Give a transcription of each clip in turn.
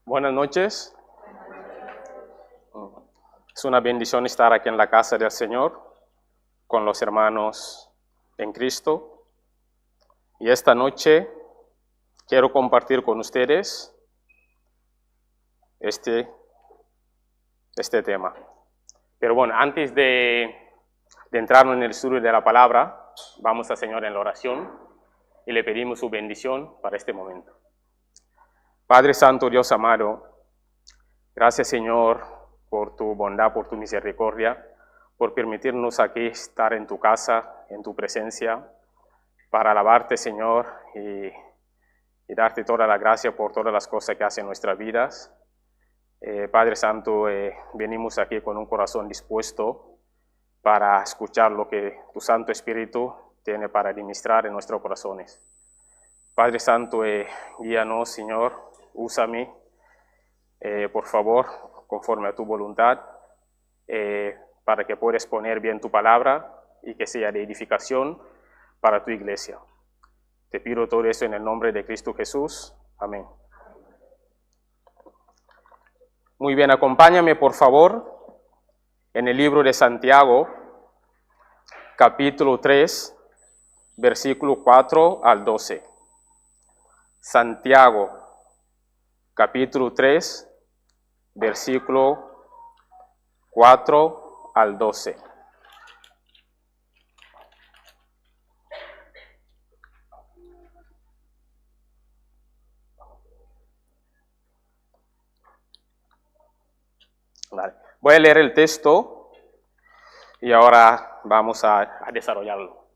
Buenas noches. Es una bendición estar aquí en la casa del Señor con los hermanos en Cristo. Y esta noche quiero compartir con ustedes este tema. Pero bueno, antes de entrar en el estudio de la palabra, vamos al Señor en la oración y le pedimos su bendición para este momento. Padre Santo, Dios amado, gracias Señor por tu bondad, por tu misericordia, por permitirnos aquí estar en tu casa, en tu presencia, para alabarte Señor y darte toda la gracia por todas las cosas que haces en nuestras vidas. Padre Santo, venimos aquí con un corazón dispuesto para escuchar lo que tu Santo Espíritu tiene para administrar en nuestros corazones. Padre Santo, guíanos Señor. Úsame, por favor, conforme a tu voluntad, para que puedas poner bien tu palabra y que sea de edificación para tu iglesia. Te pido todo eso en el nombre de Cristo Jesús. Amén. Muy bien, acompáñame por favor en el libro de Santiago, capítulo 3, versículo 4 al 12. Santiago, capítulo 3, versículo 4 al 12. Vale. Voy a leer el texto y ahora vamos a desarrollarlo.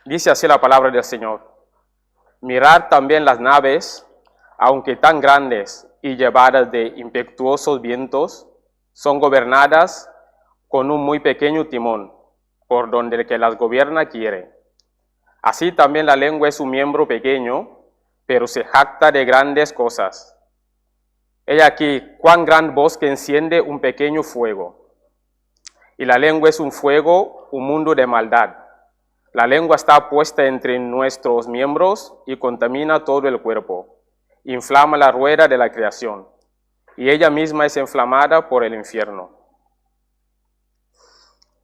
Dice así la palabra del Señor. Mirad también las naves, aunque tan grandes y llevadas de impetuosos vientos, son gobernadas con un muy pequeño timón, por donde el que las gobierna quiere. Así también la lengua es un miembro pequeño, pero se jacta de grandes cosas. He aquí, cuán gran bosque enciende un pequeño fuego. Y la lengua es un fuego, un mundo de maldad. La lengua está puesta entre nuestros miembros y contamina todo el cuerpo. Inflama la rueda de la creación, y ella misma es inflamada por el infierno.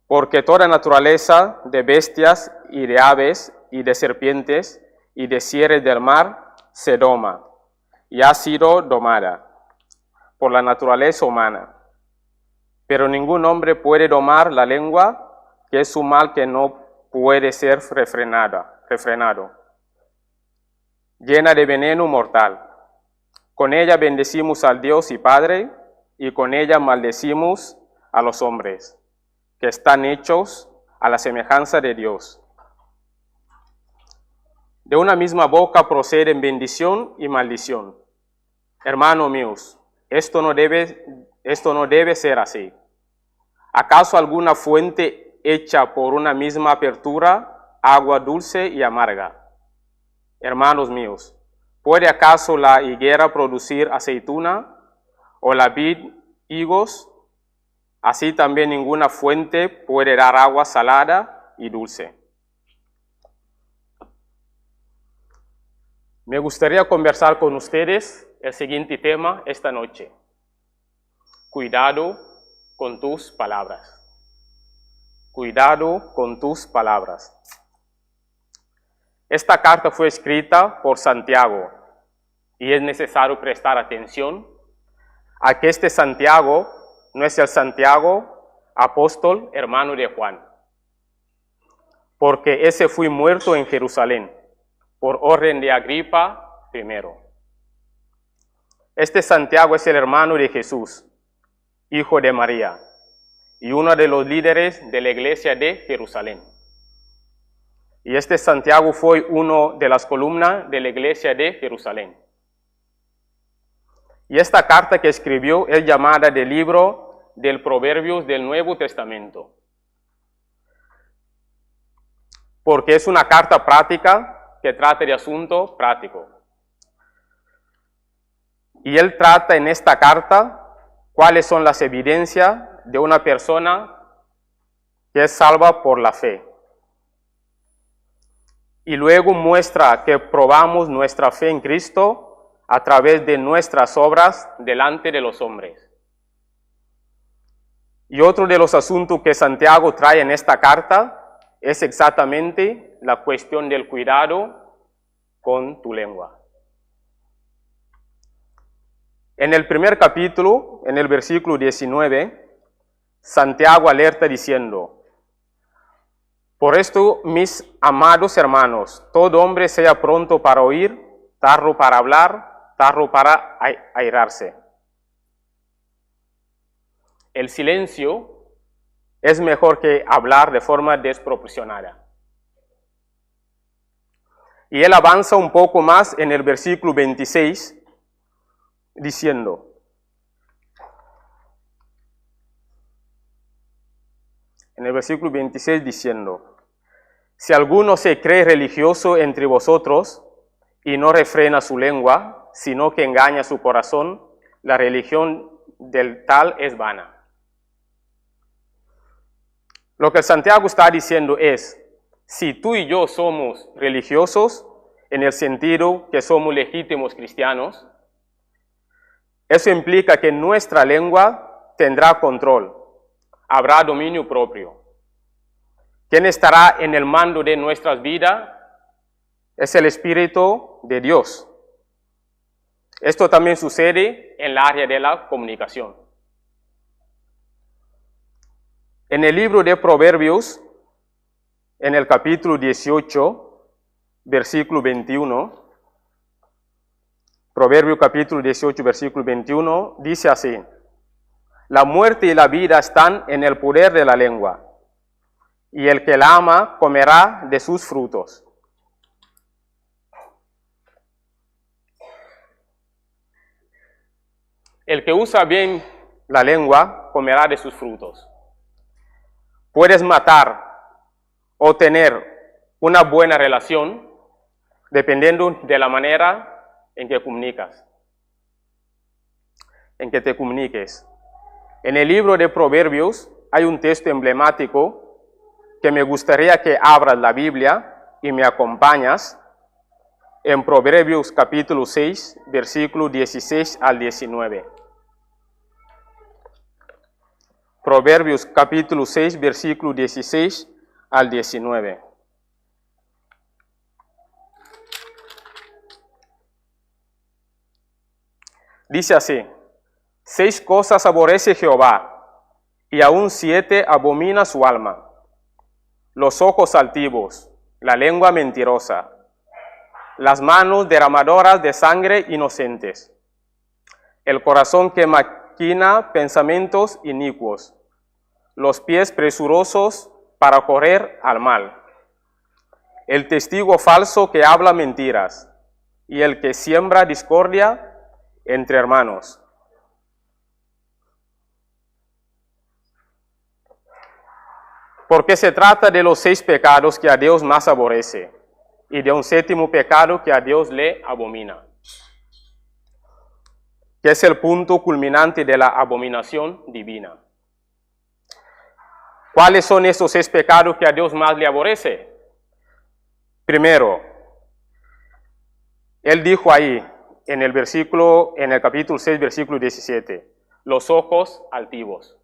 Porque toda naturaleza de bestias y de aves y de serpientes y de cierres del mar se doma, y ha sido domada por la naturaleza humana. Pero ningún hombre puede domar la lengua, que es un mal que no puede ser refrenado, llena de veneno mortal. Con ella bendecimos al Dios y Padre, y con ella maldecimos a los hombres, que están hechos a la semejanza de Dios. De una misma boca proceden bendición y maldición. Hermanos míos, esto no debe ser así. ¿Acaso alguna fuente hecha por una misma apertura, agua dulce y amarga? Hermanos míos, ¿puede acaso la higuera producir aceituna o la vid higos? Así también ninguna fuente puede dar agua salada y dulce. Me gustaría conversar con ustedes el siguiente tema esta noche. Cuidado con tus palabras. Cuidado con tus palabras. Esta carta fue escrita por Santiago y es necesario prestar atención a que este Santiago no es el Santiago apóstol hermano de Juan, porque ese fue muerto en Jerusalén por orden de Agripa I. Este Santiago es el hermano de Jesús, hijo de María, y uno de los líderes de la iglesia de Jerusalén. Y este Santiago fue uno de las columnas de la iglesia de Jerusalén. Y esta carta que escribió es llamada del libro del Proverbios del Nuevo Testamento, porque es una carta práctica que trata de asunto práctico. Y él trata en esta carta cuáles son las evidencias de una persona que es salva por la fe. Y luego muestra que probamos nuestra fe en Cristo a través de nuestras obras delante de los hombres. Y otro de los asuntos que Santiago trae en esta carta es exactamente la cuestión del cuidado con tu lengua. En el primer capítulo, en el versículo 19, Santiago alerta diciendo: por esto, mis amados hermanos, todo hombre sea pronto para oír, tardo para hablar, tardo para airarse. El silencio es mejor que hablar de forma desproporcionada. Y él avanza un poco más en el versículo 26, diciendo: en el versículo 26 diciendo: si alguno se cree religioso entre vosotros y no refrena su lengua, sino que engaña su corazón, la religión del tal es vana. Lo que Santiago está diciendo es, si tú y yo somos religiosos, en el sentido que somos legítimos cristianos, eso implica que nuestra lengua tendrá control, habrá dominio propio. ¿Quién estará en el mando de nuestras vidas? Es el Espíritu de Dios. Esto también sucede en el área de la comunicación. En el libro de Proverbios, en el capítulo 18, versículo 21, Proverbio capítulo 18, versículo 21, dice así: la muerte y la vida están en el poder de la lengua, y el que la ama comerá de sus frutos. El que usa bien la lengua comerá de sus frutos. Puedes matar o tener una buena relación dependiendo de la manera en que comunicas, en que te comuniques. En el libro de Proverbios hay un texto emblemático que me gustaría que abras la Biblia y me acompañas en Proverbios capítulo 6, versículo 16 al 19. Proverbios capítulo 6, versículo 16 al 19. Dice así: 6 cosas aborrece Jehová, y aún 7 abomina su alma: los ojos altivos, la lengua mentirosa, las manos derramadoras de sangre inocentes, el corazón que maquina pensamientos inicuos, los pies presurosos para correr al mal, el testigo falso que habla mentiras, y el que siembra discordia entre hermanos. Porque se trata de los 6 pecados que a Dios más aborrece, y de un 7º pecado que a Dios le abomina, que es el punto culminante de la abominación divina. ¿Cuáles son esos 6 pecados que a Dios más le aborrece? Primero, él dijo ahí, en el capítulo 6, versículo 17, los ojos altivos.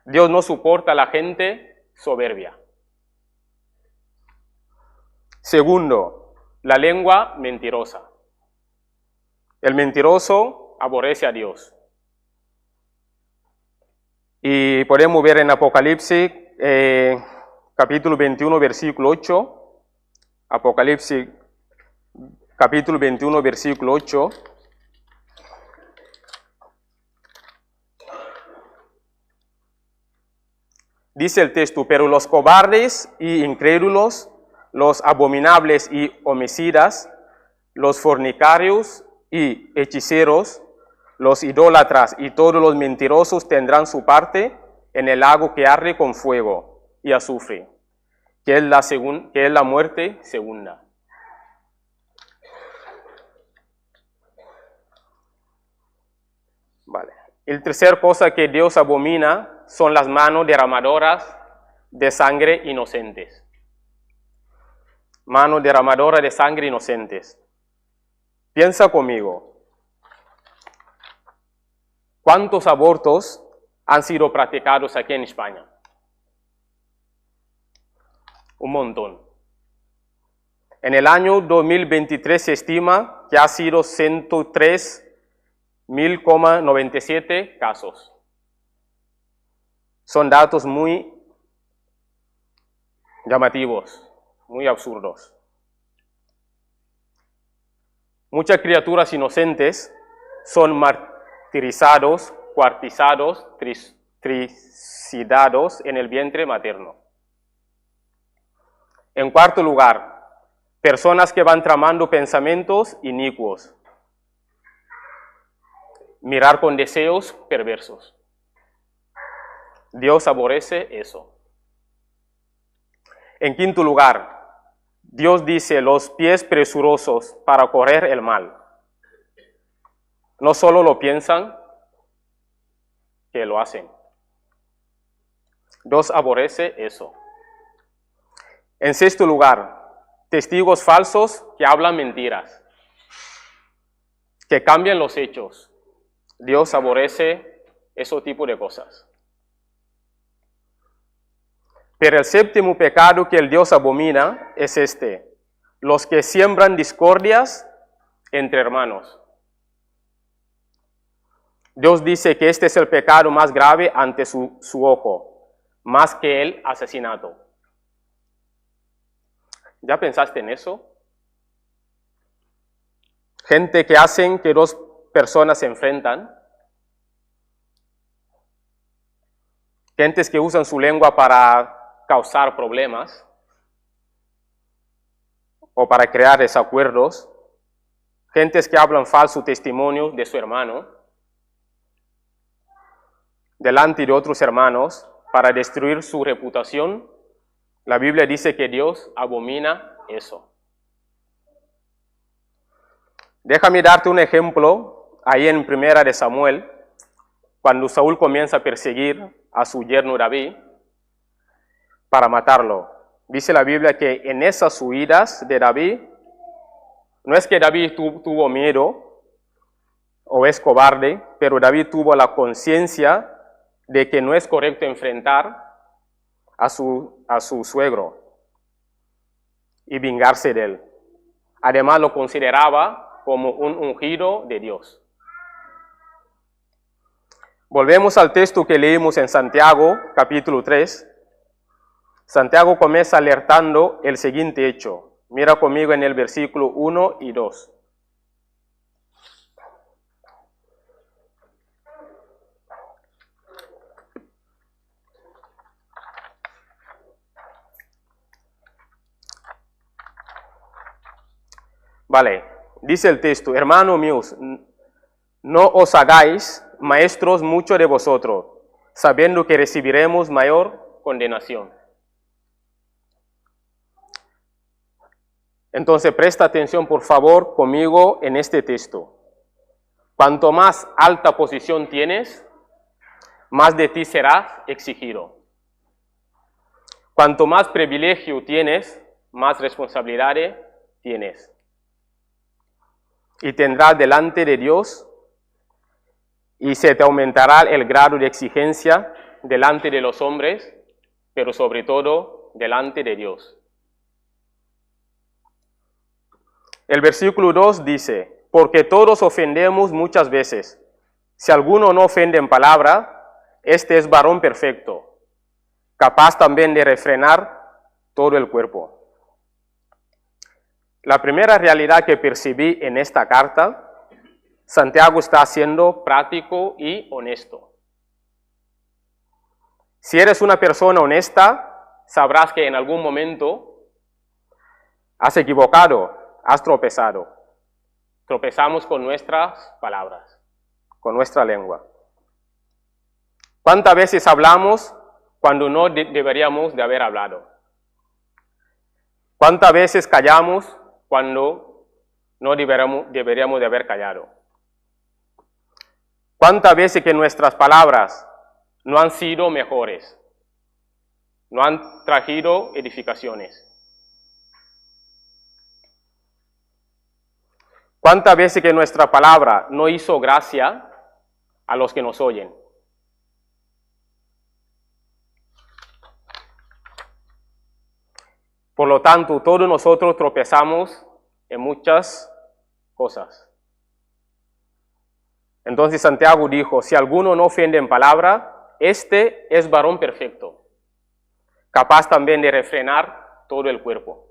Dios no soporta a la gente soberbia. Segundo, la lengua mentirosa. El mentiroso aborrece a Dios. Y podemos ver en Apocalipsis, capítulo 21, versículo 8. Apocalipsis, capítulo 21, versículo 8. Dice el texto: pero los cobardes y incrédulos, los abominables y homicidas, los fornicarios y hechiceros, los idólatras y todos los mentirosos tendrán su parte en el lago que arde con fuego y azufre, que es la muerte segunda. Vale. El tercer cosa que Dios abomina son las manos derramadoras de sangre inocentes. Manos derramadoras de sangre inocentes. Piensa conmigo. ¿Cuántos abortos han sido practicados aquí en España? Un montón. En el año 2023 se estima que ha sido 103.097 casos. Son datos muy llamativos, muy absurdos. Muchas criaturas inocentes son martirizados, cuartizados, tricidados en el vientre materno. En cuarto lugar, personas que van tramando pensamientos inicuos. Mirar con deseos perversos. Dios aborrece eso. En quinto lugar, Dios dice los pies presurosos para correr el mal. No solo lo piensan, que lo hacen. Dios aborrece eso. En sexto lugar, testigos falsos que hablan mentiras, que cambian los hechos. Dios aborrece ese tipo de cosas. Pero el séptimo pecado que el Dios abomina es este: los que siembran discordias entre hermanos. Dios dice que este es el pecado más grave ante su ojo, más que el asesinato. ¿Ya pensaste en eso? Gente que hacen que dos personas se enfrentan. Gentes que usan su lengua para causar problemas o para crear desacuerdos. Gentes que hablan falso testimonio de su hermano delante de otros hermanos para destruir su reputación. La Biblia dice que Dios abomina eso. Déjame darte un ejemplo ahí en Primera de Samuel, cuando Saúl comienza a perseguir a su yerno David para matarlo. Dice la Biblia que en esas huidas de David, no es que David tuvo miedo o es cobarde, pero David tuvo la conciencia de que no es correcto enfrentar a su suegro y vengarse de él. Además lo consideraba como un ungido de Dios. Volvemos al texto que leímos en Santiago, capítulo 3. Santiago comienza alertando el siguiente hecho. Mira conmigo en el versículo 1 y 2. Vale, dice el texto: hermanos míos, no os hagáis maestros mucho de vosotros, sabiendo que recibiremos mayor condenación. Entonces presta atención por favor conmigo en este texto. Cuanto más alta posición tienes, más de ti será exigido. Cuanto más privilegio tienes, más responsabilidad tienes. Y tendrás delante de Dios, y se te aumentará el grado de exigencia delante de los hombres, pero sobre todo delante de Dios. El versículo 2 dice: porque todos ofendemos muchas veces. Si alguno no ofende en palabra, este es varón perfecto, capaz también de refrenar todo el cuerpo. La primera realidad que percibí en esta carta, Santiago está siendo práctico y honesto. Si eres una persona honesta, sabrás que en algún momento has equivocado, has tropezado. Tropezamos con nuestras palabras, con nuestra lengua. ¿Cuántas veces hablamos cuando no deberíamos de haber hablado? ¿Cuántas veces callamos cuando no deberíamos de haber callado? ¿Cuántas veces que nuestras palabras no han sido mejores? No han traído edificaciones. ¿Cuántas veces que nuestra palabra no hizo gracia a los que nos oyen? Por lo tanto, todos nosotros tropezamos en muchas cosas. Entonces Santiago dijo, si alguno no ofende en palabra, este es varón perfecto, capaz también de refrenar todo el cuerpo.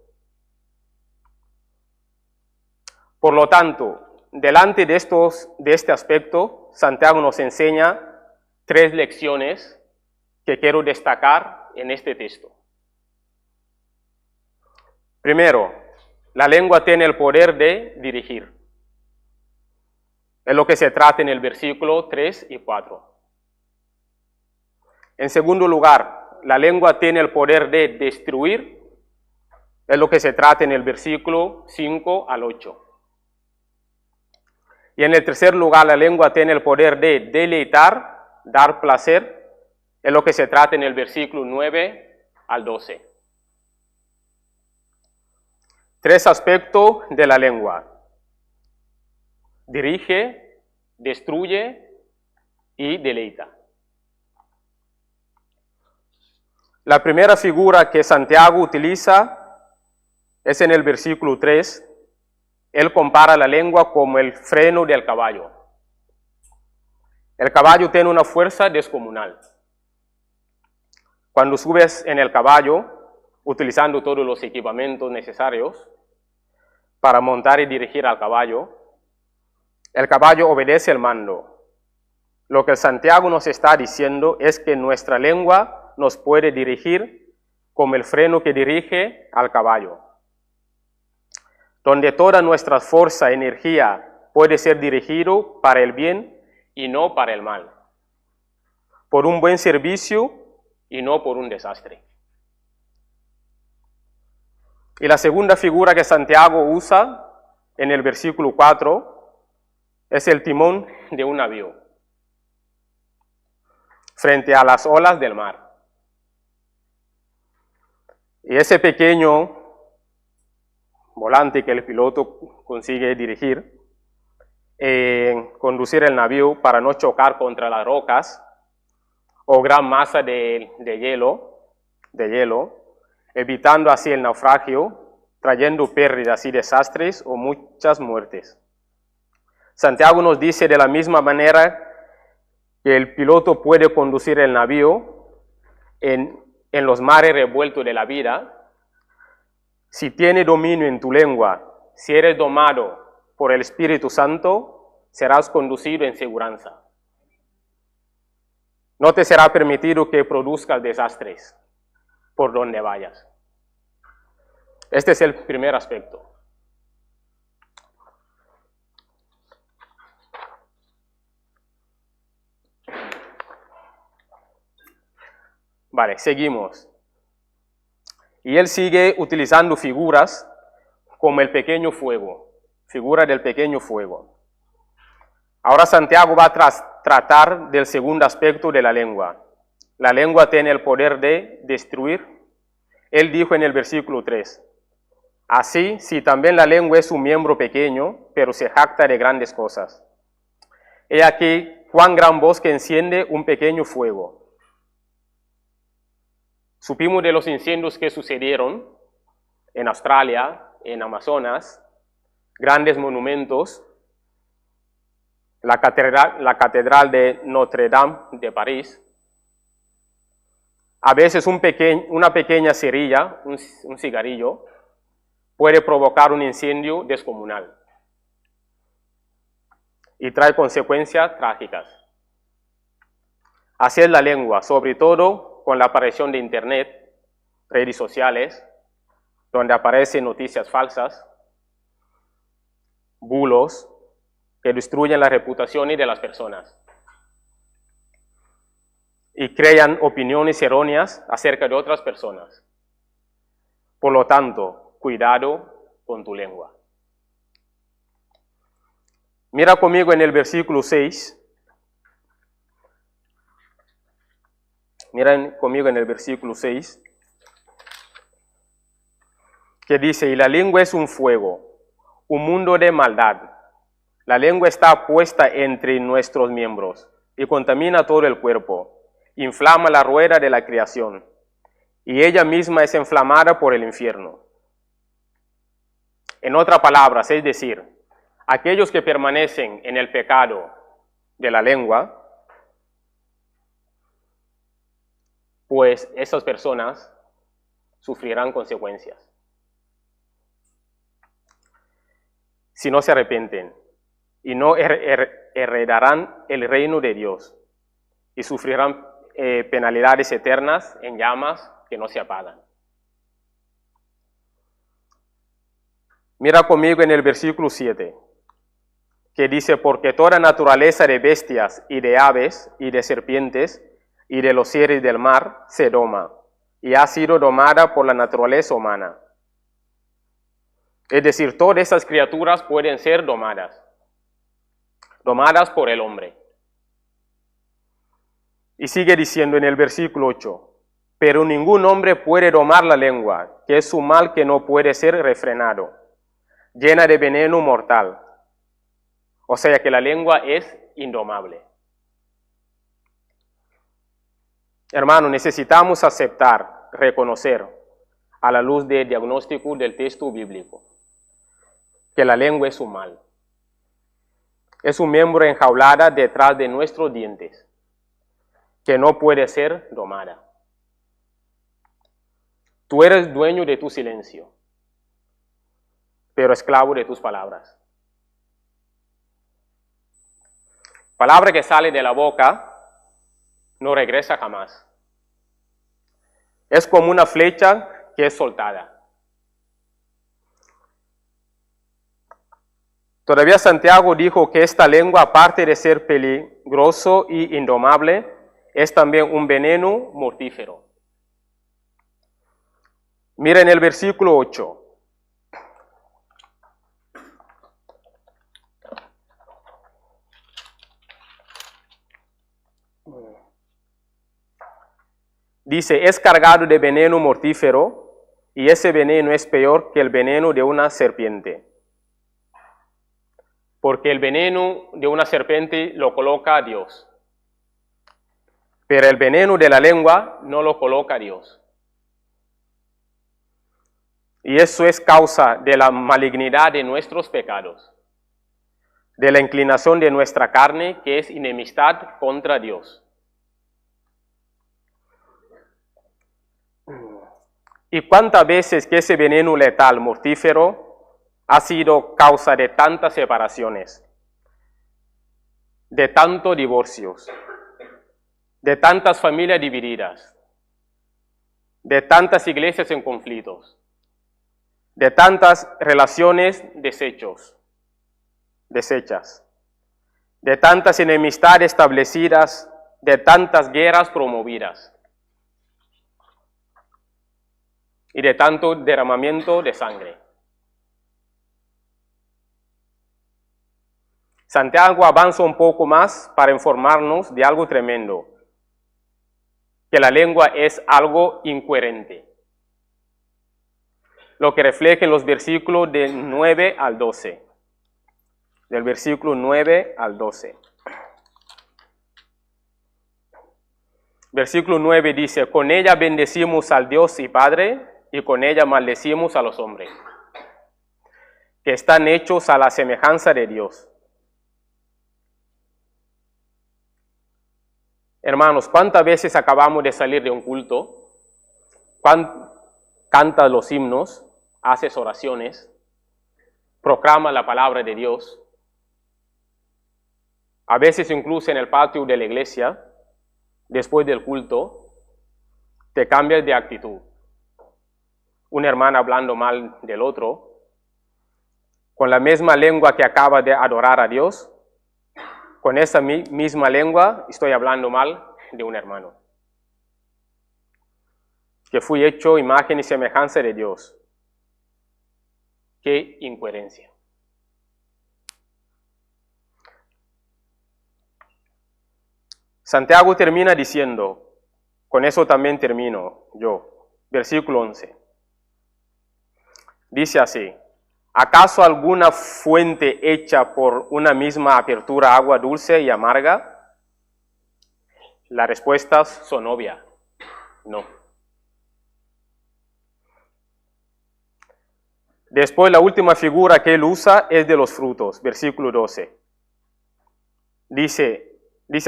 Por lo tanto, delante de este aspecto, Santiago nos enseña 3 lecciones que quiero destacar en este texto. Primero, la lengua tiene el poder de dirigir. Es lo que se trata en el versículo 3 y 4. En segundo lugar, la lengua tiene el poder de destruir. Es lo que se trata en el versículo 5 al 8. Y en el tercer lugar, la lengua tiene el poder de deleitar, dar placer. Es lo que se trata en el versículo 9 al 12. 3 aspectos de la lengua. Dirige, destruye y deleita. La primera figura que Santiago utiliza es en el versículo 3. Él compara la lengua como el freno del caballo. El caballo tiene una fuerza descomunal. Cuando subes en el caballo, utilizando todos los equipamientos necesarios para montar y dirigir al caballo, el caballo obedece el mando. Lo que Santiago nos está diciendo es que nuestra lengua nos puede dirigir como el freno que dirige al caballo, donde toda nuestra fuerza, energía puede ser dirigido para el bien y no para el mal, por un buen servicio y no por un desastre. Y la segunda figura que Santiago usa en el versículo 4 es el timón de un navío frente a las olas del mar. Y ese pequeño volante que el piloto consigue dirigir, conducir el navío para no chocar contra las rocas o gran masa de hielo, evitando así el naufragio, trayendo pérdidas y desastres o muchas muertes. Santiago nos dice de la misma manera que el piloto puede conducir el navío en los mares revueltos de la vida. Si tiene dominio en tu lengua, si eres domado por el Espíritu Santo, serás conducido en seguridad. No te será permitido que produzcas desastres por donde vayas. Este es el primer aspecto. Vale, seguimos. Y él sigue utilizando figuras como el pequeño fuego, figura del pequeño fuego. Ahora Santiago va a tratar del segundo aspecto de la lengua. La lengua tiene el poder de destruir. Él dijo en el versículo 3, así, si también la lengua es un miembro pequeño, pero se jacta de grandes cosas. He aquí cuán gran bosque enciende un pequeño fuego. Supimos de los incendios que sucedieron en Australia, en Amazonas, grandes monumentos, la catedral de Notre Dame de París. A veces una pequeña cerilla, un cigarrillo, puede provocar un incendio descomunal y trae consecuencias trágicas. Así es la lengua, sobre todo con la aparición de Internet, redes sociales, donde aparecen noticias falsas, bulos, que destruyen la reputación de las personas y crean opiniones erróneas acerca de otras personas. Por lo tanto, cuidado con tu lengua. Mira conmigo en el versículo 6. Miren conmigo en el versículo 6, que dice, y la lengua es un fuego, un mundo de maldad. La lengua está puesta entre nuestros miembros y contamina todo el cuerpo, inflama la rueda de la creación, y ella misma es inflamada por el infierno. En otras palabras, es decir, aquellos que permanecen en el pecado de la lengua, pues esas personas sufrirán consecuencias si no se arrepienten, y no heredarán el reino de Dios y sufrirán penalidades eternas en llamas que no se apagan. Mira conmigo en el versículo 7, que dice, porque toda naturaleza de bestias y de aves y de serpientes y de los seres del mar se doma, y ha sido domada por la naturaleza humana. Es decir, todas esas criaturas pueden ser domadas por el hombre. Y sigue diciendo en el versículo 8, pero ningún hombre puede domar la lengua, que es un mal que no puede ser refrenado, llena de veneno mortal. O sea que la lengua es indomable. Hermano, necesitamos aceptar, reconocer, a la luz del diagnóstico del texto bíblico, que la lengua es un mal. Es un miembro enjaulada detrás de nuestros dientes, que no puede ser domada. Tú eres dueño de tu silencio, pero esclavo de tus palabras. Palabra que sale de la boca no regresa jamás. Es como una flecha que es soltada. Todavía Santiago dijo que esta lengua, aparte de ser peligroso y indomable, es también un veneno mortífero. Mira en el versículo 8. Dice, es cargado de veneno mortífero, y ese veneno es peor que el veneno de una serpiente. Porque el veneno de una serpiente lo coloca Dios, pero el veneno de la lengua no lo coloca Dios. Y eso es causa de la malignidad de nuestros pecados, de la inclinación de nuestra carne, que es enemistad contra Dios. ¿Y cuántas veces que ese veneno letal, mortífero, ha sido causa de tantas separaciones, de tantos divorcios, de tantas familias divididas, de tantas iglesias en conflictos, de tantas relaciones deshechas, de tantas enemistades establecidas, de tantas guerras promovidas y de tanto derramamiento de sangre? Santiago avanza un poco más para informarnos de algo tremendo, que la lengua es algo incoherente, lo que refleja en los versículos del 9 al 12. Del versículo 9 al 12. Versículo 9 dice, con ella bendecimos al Dios y Padre, y con ella maldecimos a los hombres, que están hechos a la semejanza de Dios. Hermanos, ¿cuántas veces acabamos de salir de un culto? Cantas los himnos, haces oraciones, proclamas la palabra de Dios. A veces incluso en el patio de la iglesia, después del culto, te cambias de actitud. Una hermana hablando mal del otro, con la misma lengua que acaba de adorar a Dios, con esa misma lengua estoy hablando mal de un hermano, que fui hecho imagen y semejanza de Dios. ¡Qué incoherencia! Santiago termina diciendo, con eso también termino yo, versículo 11. Dice así, ¿Acaso alguna fuente hecha por una misma apertura agua dulce y amarga? Las respuestas son obvias. No. Después, la última figura que él usa es de los frutos, versículo 12. Dice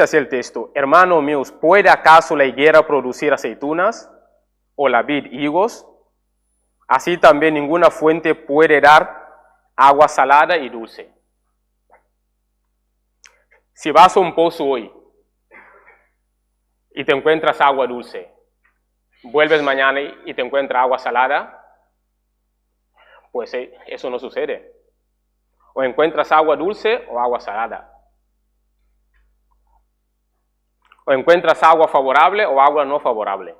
así el texto: hermanos míos, ¿puede acaso la higuera producir aceitunas o la vid higos? Así también ninguna fuente puede dar agua salada y dulce. Si vas a un pozo hoy y te encuentras agua dulce, vuelves mañana y te encuentras agua salada, pues eso no sucede. O encuentras agua dulce o agua salada. O encuentras agua favorable o agua no favorable.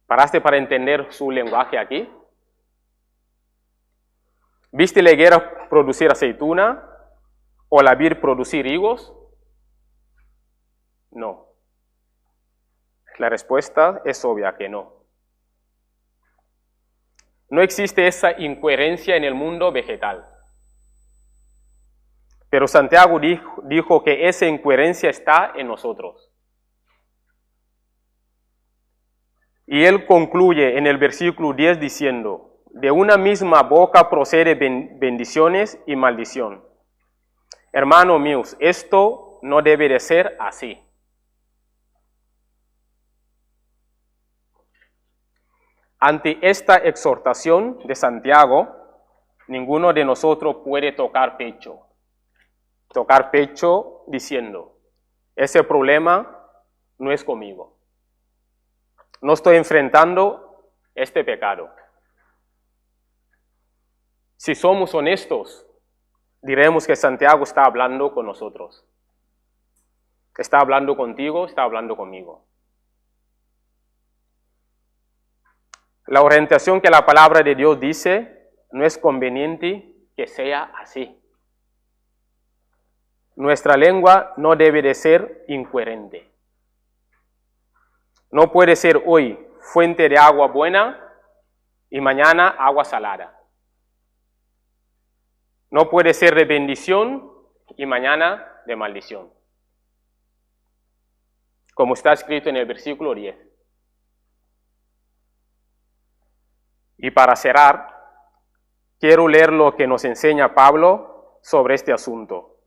¿Paraste para entender su lenguaje aquí? ¿Viste la higuera producir aceituna o la vid producir higos? No. La respuesta es obvia que no. No existe esa incoherencia en el mundo vegetal. Pero Santiago dijo que esa incoherencia está en nosotros. Y él concluye en el versículo 10 diciendo: de una misma boca procede bendiciones y maldición. Hermanos míos, esto no debe de ser así. Ante esta exhortación de Santiago, ninguno de nosotros puede tocar pecho. Tocar pecho diciendo: ese problema no es conmigo. No estoy enfrentando este pecado. Si somos honestos, diremos que Santiago está hablando con nosotros. Está hablando contigo, está hablando conmigo. La orientación que la palabra de Dios dice no es conveniente que sea así. Nuestra lengua no debe de ser incoherente. No puede ser hoy fuente de agua buena y mañana agua salada. No puede ser de bendición y mañana de maldición. Como está escrito en el versículo 10. Y para cerrar, quiero leer lo que nos enseña Pablo sobre este asunto.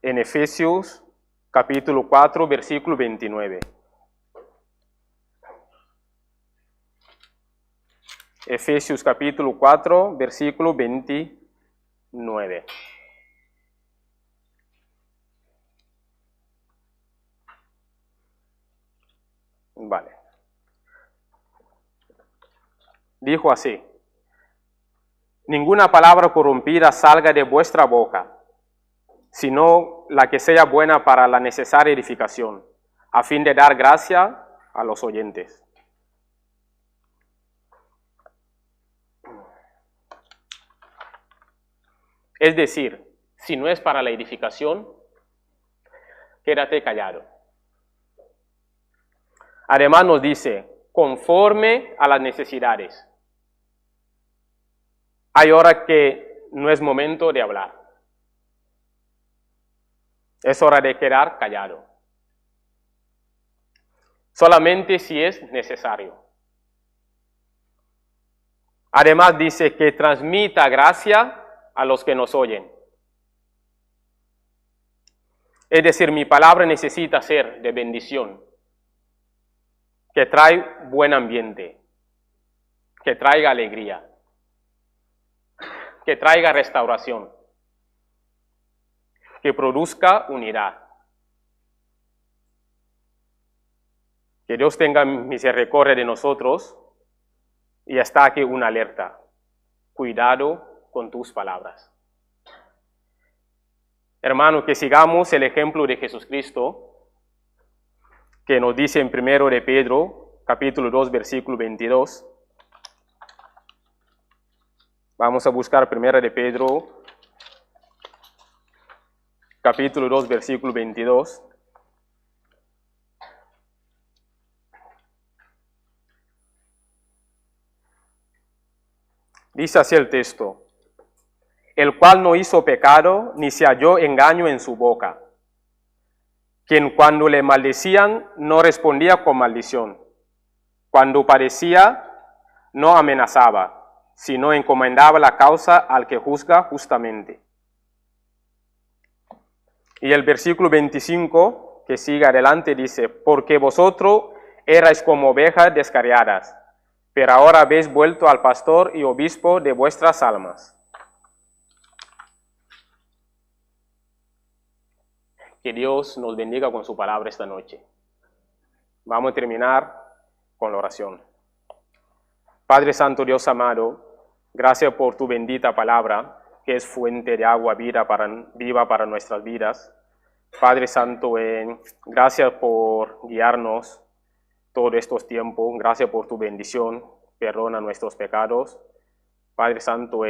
En Efesios capítulo 4, versículo 29. Efesios capítulo 4, versículo 29. Vale. Dijo así: ninguna palabra corrompida salga de vuestra boca, sino la que sea buena para la necesaria edificación, a fin de dar gracia a los oyentes. Es decir, si no es para la edificación, quédate callado. Además nos dice: conforme a las necesidades. Hay hora que no es momento de hablar. Es hora de quedar callado. Solamente si es necesario. Además dice que transmita gracia a los que nos oyen. Es decir, mi palabra necesita ser de bendición, que trae buen ambiente, que traiga alegría, que traiga restauración, que produzca unidad. Que Dios tenga misericordia de nosotros y está aquí una alerta. Cuidado con tus palabras. Hermano, que sigamos el ejemplo de Jesucristo, que nos dice en 1 de Pedro, capítulo 2, versículo 22. Vamos a buscar 1 de Pedro, capítulo 2, versículo 22. Dice así el texto: el cual no hizo pecado, ni se halló engaño en su boca, quien cuando le maldecían no respondía con maldición, cuando padecía no amenazaba, sino encomendaba la causa al que juzga justamente. Y el versículo 25, que sigue adelante, dice: porque vosotros erais como ovejas descarriadas, pero ahora habéis vuelto al pastor y obispo de vuestras almas. Que Dios nos bendiga con su palabra esta noche. Vamos a terminar con la oración. Padre Santo, Dios amado, gracias por tu bendita palabra, que es fuente de agua viva para nuestras vidas. Padre Santo, gracias por guiarnos todos estos tiempos. Gracias por tu bendición. Perdona nuestros pecados. Padre Santo,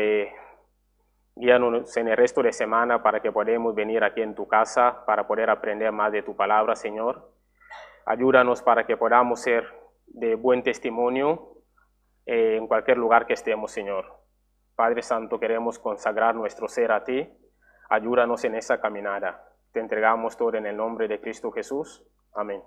guíanos en el resto de semana para que podamos venir aquí en tu casa para poder aprender más de tu palabra, Señor. Ayúdanos para que podamos ser de buen testimonio en cualquier lugar que estemos, Señor. Padre Santo, queremos consagrar nuestro ser a ti. Ayúdanos en esa caminada. Te entregamos todo en el nombre de Cristo Jesús. Amén.